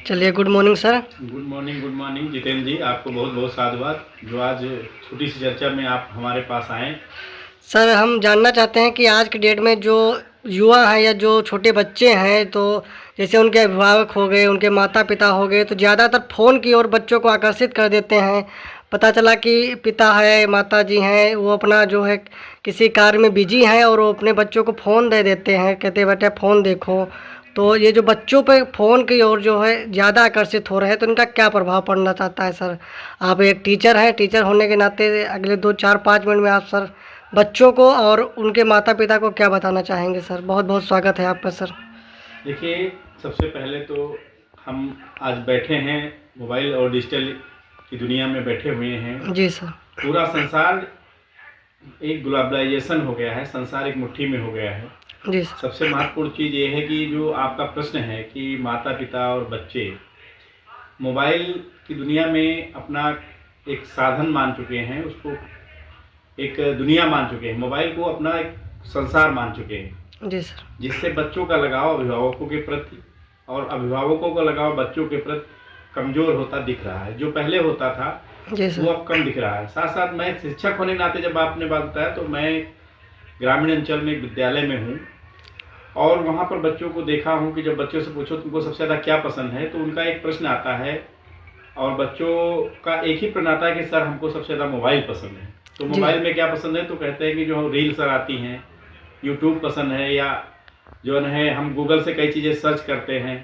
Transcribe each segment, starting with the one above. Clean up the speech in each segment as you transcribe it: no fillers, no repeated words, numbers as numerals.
चलिए, good morning sir. Good morning Jitendra ji, आपको बहुत बहुत साधुवाद जो आज छोटी सी चर्चा में आप हमारे पास आए। सर, हम जानना चाहते हैं कि आज की डेट में जो युवा हैं या जो छोटे बच्चे हैं, तो जैसे उनके अभिभावक हो गए, उनके माता पिता हो गए, तो ज़्यादातर फ़ोन की ओर बच्चों को आकर्षित कर देते हैं। पता चला कि पिता है, माता जी हैं, वो अपना जो है किसी कार्य में बिजी हैं और वो अपने बच्चों को फ़ोन दे देते हैं, कहते हैं बेटा फ़ोन देखो। तो ये जो बच्चों पे फ़ोन की ओर जो है ज़्यादा आकर्षित हो रहे हैं, तो इनका क्या प्रभाव पड़ना चाहता है सर? आप एक टीचर हैं, टीचर होने के नाते अगले 2 4 5 मिनट में आप सर बच्चों को और उनके माता पिता को क्या बताना चाहेंगे सर? बहुत बहुत स्वागत है आपका सर। देखिए, सबसे पहले तो हम आज बैठे हैं मोबाइल और डिजिटल की दुनिया में बैठे हुए हैं। जी सर। पूरा संसार एक ग्लोबलाइजेशन हो गया है, संसार एक मुट्ठी में हो गया है। जी सर। सबसे महत्वपूर्ण चीज़ ये है कि जो आपका प्रश्न है कि माता पिता और बच्चे मोबाइल की दुनिया में अपना एक साधन मान चुके हैं, उसको एक दुनिया मान चुके हैं, मोबाइल को अपना एक संसार मान चुके हैं। जी सर। जिससे बच्चों का लगाव अभिभावकों के प्रति और अभिभावकों का लगाव बच्चों के प्रति कमज़ोर होता दिख रहा है। जो पहले होता था जी वो सर। अब कम दिख रहा है। साथ साथ मैं शिक्षक होने के नाते जब आपने बात बताया, तो मैं ग्रामीण अंचल में एक विद्यालय में हूँ और वहाँ पर बच्चों को देखा हूँ कि जब बच्चों से पूछो तुमको सबसे ज़्यादा क्या पसंद है, तो उनका एक प्रश्न आता है और बच्चों का एक ही प्रश्न आता है कि सर हमको सबसे ज़्यादा मोबाइल पसंद है। तो मोबाइल में क्या पसंद है, तो कहते हैं कि जो रील सर आती हैं, यूट्यूब पसंद है, या जो है हम गूगल से कई चीज़ें सर्च करते हैं।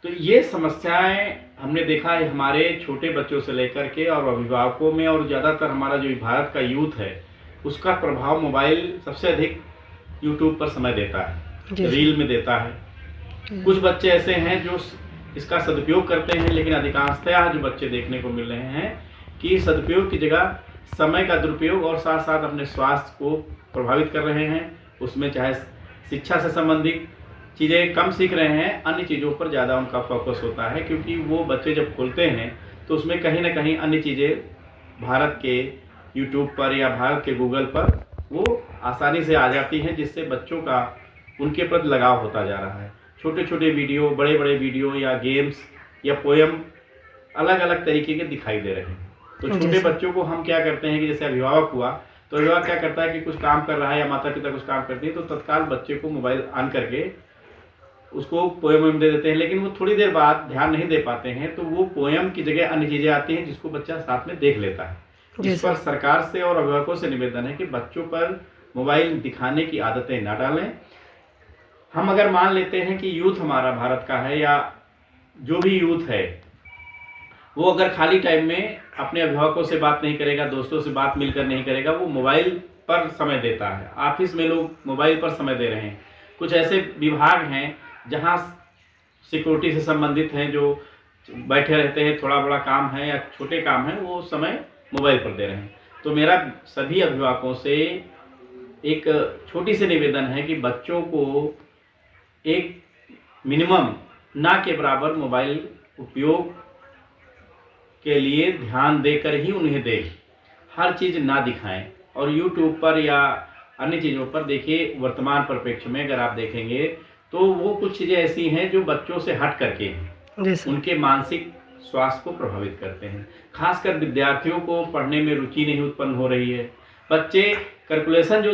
तो ये समस्याएं हमने देखा है हमारे छोटे बच्चों से लेकर के और अभिभावकों में, और ज़्यादातर हमारा जो भारत का यूथ है उसका प्रभाव मोबाइल सबसे अधिक यूट्यूब पर समय देता है, रील में देता है। कुछ बच्चे ऐसे हैं जो इसका सदुपयोग करते हैं, लेकिन अधिकांशतः जो बच्चे देखने को मिल रहे हैं कि सदुपयोग की जगह समय का दुरुपयोग और साथ साथ अपने स्वास्थ्य को प्रभावित कर रहे हैं। उसमें चाहे शिक्षा से संबंधित चीज़ें कम सीख रहे हैं, अन्य चीज़ों पर ज़्यादा उनका फोकस होता है, क्योंकि वो बच्चे जब खोलते हैं तो उसमें कहीं ना कहीं अन्य चीज़ें भारत के यूट्यूब पर या भारत के गूगल पर वो आसानी से आ जाती हैं, जिससे बच्चों का उनके प्रति लगाव होता जा रहा है। छोटे छोटे वीडियो, बड़े बड़े वीडियो या गेम्स या पोएम अलग अलग तरीके के दिखाई दे रहे हैं। तो छोटे बच्चों को हम क्या करते हैं कि जैसे अभिभावक हुआ, तो अभिभावक क्या करता है कि कुछ काम कर रहा है या माता पिता कुछ काम करती है, तो तत्काल बच्चे को मोबाइल ऑन करके उसको पोएम दे देते हैं, लेकिन वो थोड़ी देर बाद ध्यान नहीं दे पाते हैं, तो वो पोएम की जगह अन्य चीज़ें आती हैं जिसको बच्चा साथ में देख लेता है। इस पर सरकार से और अभिभावकों से निवेदन है कि बच्चों पर मोबाइल दिखाने की आदतें ना डालें। हम अगर मान लेते हैं कि यूथ हमारा भारत का है या जो भी यूथ है, वो अगर खाली टाइम में अपने अभिभावकों से बात नहीं करेगा, दोस्तों से बात मिलकर नहीं करेगा, वो मोबाइल पर समय देता है। ऑफिस में लोग मोबाइल पर समय दे रहे हैं। कुछ ऐसे विभाग हैं जहां सिक्योरिटी से संबंधित हैं, जो बैठे रहते हैं, थोड़ा बड़ा काम है या छोटे काम है, वो समय मोबाइल पर दे रहे हैं। तो मेरा सभी अभिभावकों से एक छोटी सी निवेदन है कि बच्चों को एक मिनिमम ना के बराबर मोबाइल उपयोग के लिए ध्यान देकर ही उन्हें दें। हर चीज़ ना दिखाएं। और यूट्यूब पर या अन्य चीज़ों पर देखिए, वर्तमान परिप्रेक्ष्य में अगर आप देखेंगे तो वो कुछ चीज़ें ऐसी हैं जो बच्चों से हट करके उनके मानसिक स्वास्थ्य को प्रभावित करते हैं। खासकर विद्यार्थियों को पढ़ने में रुचि नहीं उत्पन्न हो रही है। बच्चे कैलकुलेशन जो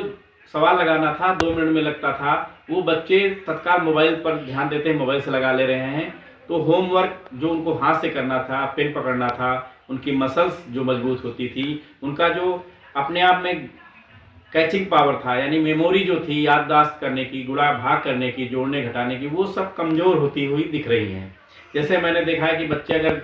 सवाल लगाना था 2 मिनट में लगता था, वो बच्चे तत्काल मोबाइल पर ध्यान देते हैं, मोबाइल से लगा ले रहे हैं। तो होमवर्क जो उनको हाथ से करना था, पेन पकड़ना था, उनकी मसल्स जो मजबूत होती थी, उनका जो अपने आप में कैचिंग पावर था, यानी मेमोरी जो थी याददाश्त करने की, गुणा भाग करने की, जोड़ने घटाने की, वो सब कमज़ोर होती हुई दिख रही हैं। जैसे मैंने देखा है कि बच्चे अगर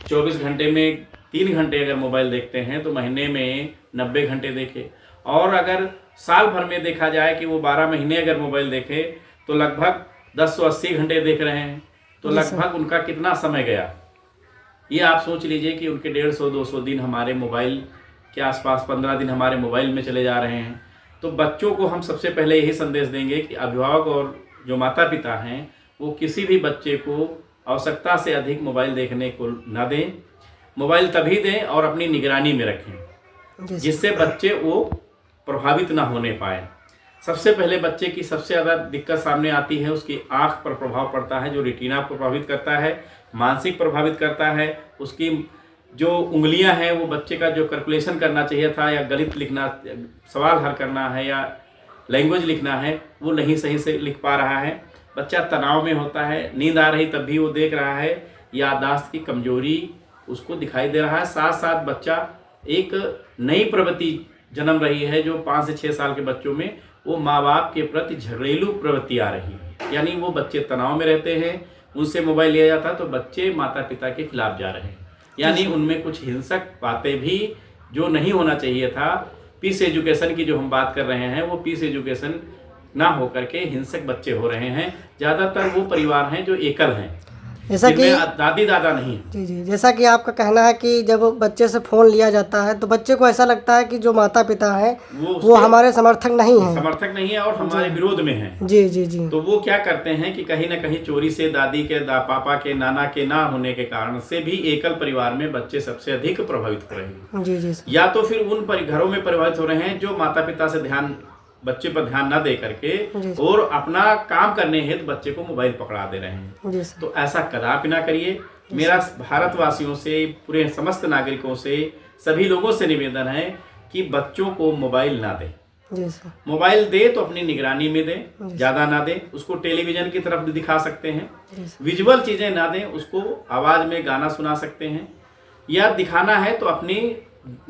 24 घंटे में 3 घंटे अगर मोबाइल देखते हैं, तो महीने में 90 घंटे देखे। और अगर साल भर में देखा जाए कि वो 12 महीने अगर मोबाइल देखे, तो लगभग 1080 घंटे देख रहे हैं। तो लगभग उनका कितना समय गया, ये आप सोच लीजिए कि उनके 150-200 दिन हमारे मोबाइल के आसपास, 15 दिन हमारे मोबाइल में चले जा रहे हैं। तो बच्चों को हम सबसे पहले यही संदेश देंगे कि अभिभावक और जो माता पिता हैं वो किसी भी बच्चे को आवश्यकता से अधिक मोबाइल देखने को ना दें। मोबाइल तभी दें और अपनी निगरानी में रखें, जिससे बच्चे वो प्रभावित ना होने पाए। सबसे पहले बच्चे की सबसे ज़्यादा दिक्कत सामने आती है, उसकी आँख पर प्रभाव पड़ता है जो रेटिना को प्रभावित करता है, मानसिक प्रभावित करता है। उसकी जो उंगलियां हैं वो बच्चे का जो कैलकुलेशन करना चाहिए था या गणित लिखना, सवाल हल करना है या लैंग्वेज लिखना है, वो नहीं सही से लिख पा रहा है। बच्चा तनाव में होता है, नींद आ रही तब भी वो देख रहा है, याददाश्त की कमजोरी उसको दिखाई दे रहा है। साथ साथ बच्चा एक नई प्रवृत्ति जन्म रही है जो 5 से 6 साल के बच्चों में, वो माँ बाप के प्रति झगड़ेलू प्रवृत्ति आ रही है। यानी वो बच्चे तनाव में रहते हैं, उनसे मोबाइल लिया जाता है तो बच्चे माता पिता के खिलाफ जा रहे हैं। यानी उनमें कुछ हिंसक बातें भी जो नहीं होना चाहिए था, पीस एजुकेशन की जो हम बात कर रहे हैं वो पीस एजुकेशन ना हो करके हिंसक बच्चे हो रहे हैं। ज़्यादातर वो परिवार हैं जो एकल हैं, जैसा कि जिनमें दादी दादा नहीं है। जी जी, जैसा कि आपका कहना है कि जब बच्चे से फ़ोन लिया जाता है तो बच्चे को ऐसा लगता है कि जो माता पिता हैं वो हमारे समर्थक नहीं हैं, समर्थक नहीं है और हमारे विरोध में हैं। जी जी जी। तो वो क्या करते हैं कि कहीं ना कहीं चोरी से दादी के पापा के नाना के ना होने के कारण से भी एकल परिवार में बच्चे सबसे अधिक प्रभावित हो रहे हैं। जी जी। या तो फिर उन घरों में प्रभावित हो रहे हैं जो माता पिता से बच्चे पर ध्यान न दे करके और अपना काम करने हेतु बच्चे को मोबाइल पकड़ा दे रहे हैं। तो ऐसा कदापि ना करिए। मेरा भारतवासियों से, पूरे समस्त नागरिकों से, सभी लोगों से निवेदन है कि बच्चों को मोबाइल ना दें। मोबाइल दे तो अपनी निगरानी में दें, ज़्यादा ना दें। उसको टेलीविज़न की तरफ भी दिखा सकते हैं, विजुअल चीज़ें ना दें, उसको आवाज़ में गाना सुना सकते हैं, या दिखाना है तो अपनी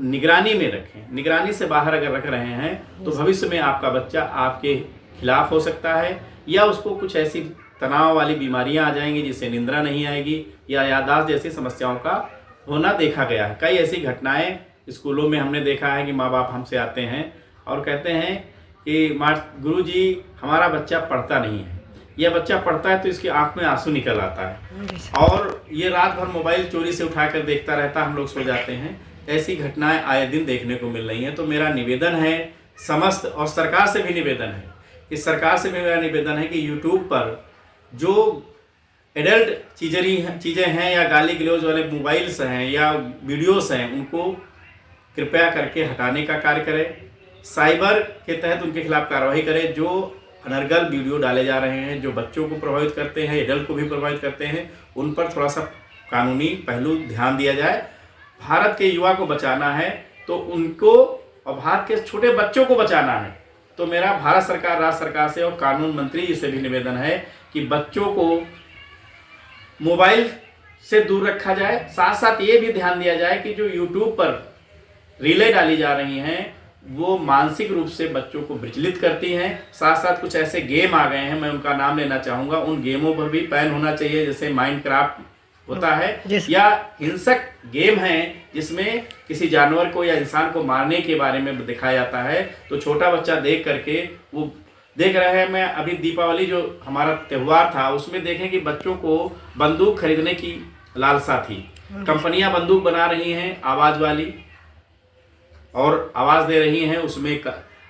निगरानी में रखें। निगरानी से बाहर अगर रख रहे हैं तो भविष्य में आपका बच्चा आपके खिलाफ हो सकता है, या उसको कुछ ऐसी तनाव वाली बीमारियां आ जाएंगी जिससे निंद्रा नहीं आएगी, या याददाश्त जैसी समस्याओं का होना देखा गया है। कई ऐसी घटनाएं स्कूलों में हमने देखा है कि माँ बाप हमसे आते हैं और कहते हैं कि गुरुजी हमारा बच्चा पढ़ता नहीं है, यह बच्चा पढ़ता है तो इसकी आंख में आंसू निकल आता है और ये रात भर मोबाइल चोरी से उठाकर देखता रहता, हम लोग सो जाते हैं। ऐसी घटनाएं आए दिन देखने को मिल रही हैं। तो मेरा निवेदन है समस्त, और सरकार से भी निवेदन है कि मेरा निवेदन है कि यूट्यूब पर जो एडल्ट चीज़ें हैं या गाली गलौज वाले मोबाइल्स हैं या वीडियोस हैं, उनको कृपया करके हटाने का कार्य करें। साइबर के तहत उनके खिलाफ कार्रवाई करें। जो अनर्गल वीडियो डाले जा रहे हैं, जो बच्चों को प्रभावित करते हैं, एडल्ट को भी प्रभावित करते हैं, उन पर थोड़ा सा कानूनी पहलू ध्यान दिया जाए। भारत के युवा को बचाना है तो उनको, और भारत के छोटे बच्चों को बचाना है तो मेरा भारत सरकार, राज्य सरकार से और कानून मंत्री जी से भी निवेदन है कि बच्चों को मोबाइल से दूर रखा जाए। साथ साथ ये भी ध्यान दिया जाए कि जो यूट्यूब पर रीलें डाली जा रही हैं वो मानसिक रूप से बच्चों को विचलित करती हैं। साथ साथ कुछ ऐसे गेम आ गए हैं, मैं उनका नाम लेना चाहूँगा, उन गेमों पर भी बैन होना चाहिए, जैसे माइनक्राफ्ट होता है, या हिंसक गेम हैं जिसमें किसी जानवर को या इंसान को मारने के बारे में दिखाया जाता है। तो छोटा बच्चा देख करके वो देख रहे हैं। मैं अभी दीपावली जो हमारा त्यौहार था उसमें देखें कि बच्चों को बंदूक खरीदने की लालसा थी। कंपनियां बंदूक बना रही हैं आवाज़ वाली और आवाज़ दे रही हैं, उसमें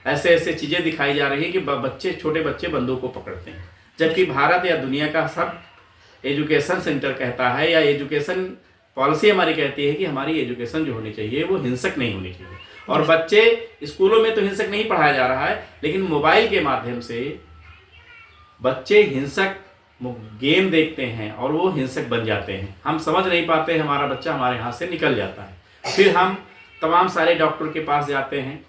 ऐसे ऐसे चीज़ें दिखाई जा रही हैं कि छोटे बच्चे बंदूक को पकड़ते हैं। जबकि भारत या दुनिया का सब एजुकेशन सेंटर कहता है या एजुकेशन पॉलिसी हमारी कहती है कि हमारी एजुकेशन जो होनी चाहिए वो हिंसक नहीं होनी चाहिए। और बच्चे स्कूलों में तो हिंसक नहीं पढ़ाया जा रहा है, लेकिन मोबाइल के माध्यम से बच्चे हिंसक गेम देखते हैं और वो हिंसक बन जाते हैं। हम समझ नहीं पाते, हमारा बच्चा हमारे हाथ से निकल जाता है। फिर हम तमाम सारे डॉक्टर के पास जाते हैं,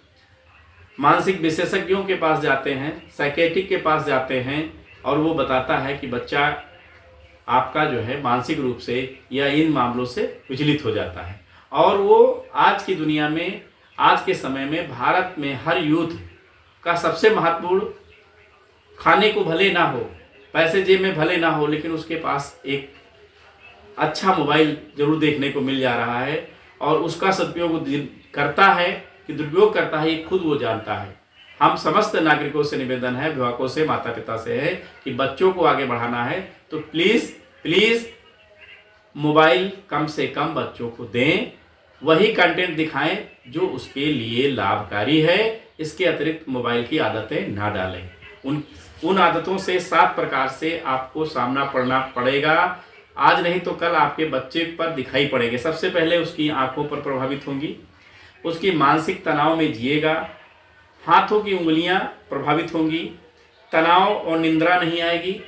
मानसिक विशेषज्ञों के पास जाते हैं, साइकेट्रिक के पास जाते हैं, और वो बताता है कि बच्चा आपका जो है मानसिक रूप से या इन मामलों से विचलित हो जाता है। और वो आज की दुनिया में, आज के समय में भारत में हर यूथ का सबसे महत्वपूर्ण, खाने को भले ना हो, पैसे जेब में भले ना हो, लेकिन उसके पास एक अच्छा मोबाइल जरूर देखने को मिल जा रहा है और उसका सदुपयोग करता है कि दुरुपयोग करता है, ये खुद वो जानता है। हम समस्त नागरिकों से निवेदन है, अभिभावकों से, माता पिता से है कि बच्चों को आगे बढ़ाना है तो प्लीज़ मोबाइल कम से कम बच्चों को दें, वही कंटेंट दिखाएं जो उसके लिए लाभकारी है। इसके अतिरिक्त मोबाइल की आदतें ना डालें। उन आदतों से 7 प्रकार से आपको सामना पड़ना पड़ेगा। आज नहीं तो कल आपके बच्चे पर दिखाई पड़ेंगे। सबसे पहले उसकी आंखों पर प्रभावित होंगी, उसकी मानसिक तनाव में जिएगा, हाथों की उंगलियां प्रभावित होंगी, तनाव और निंद्रा नहीं आएगी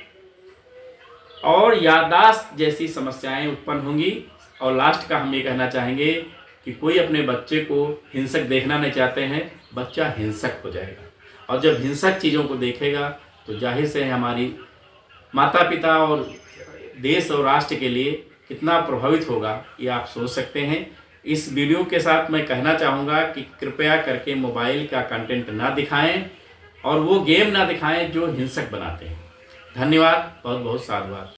और याददाश्त जैसी समस्याएं उत्पन्न होंगी। और लास्ट का हम ये कहना चाहेंगे कि कोई अपने बच्चे को हिंसक देखना नहीं चाहते हैं, बच्चा हिंसक हो जाएगा और जब हिंसक चीज़ों को देखेगा तो जाहिर से हमारी माता पिता और देश और राष्ट्र के लिए कितना प्रभावित होगा ये आप सोच सकते हैं। इस वीडियो के साथ मैं कहना चाहूँगा कि कृपया करके मोबाइल का कंटेंट ना दिखाएं और वो गेम ना दिखाएं जो हिंसक बनाते हैं। धन्यवाद, बहुत बहुत साधुवाद।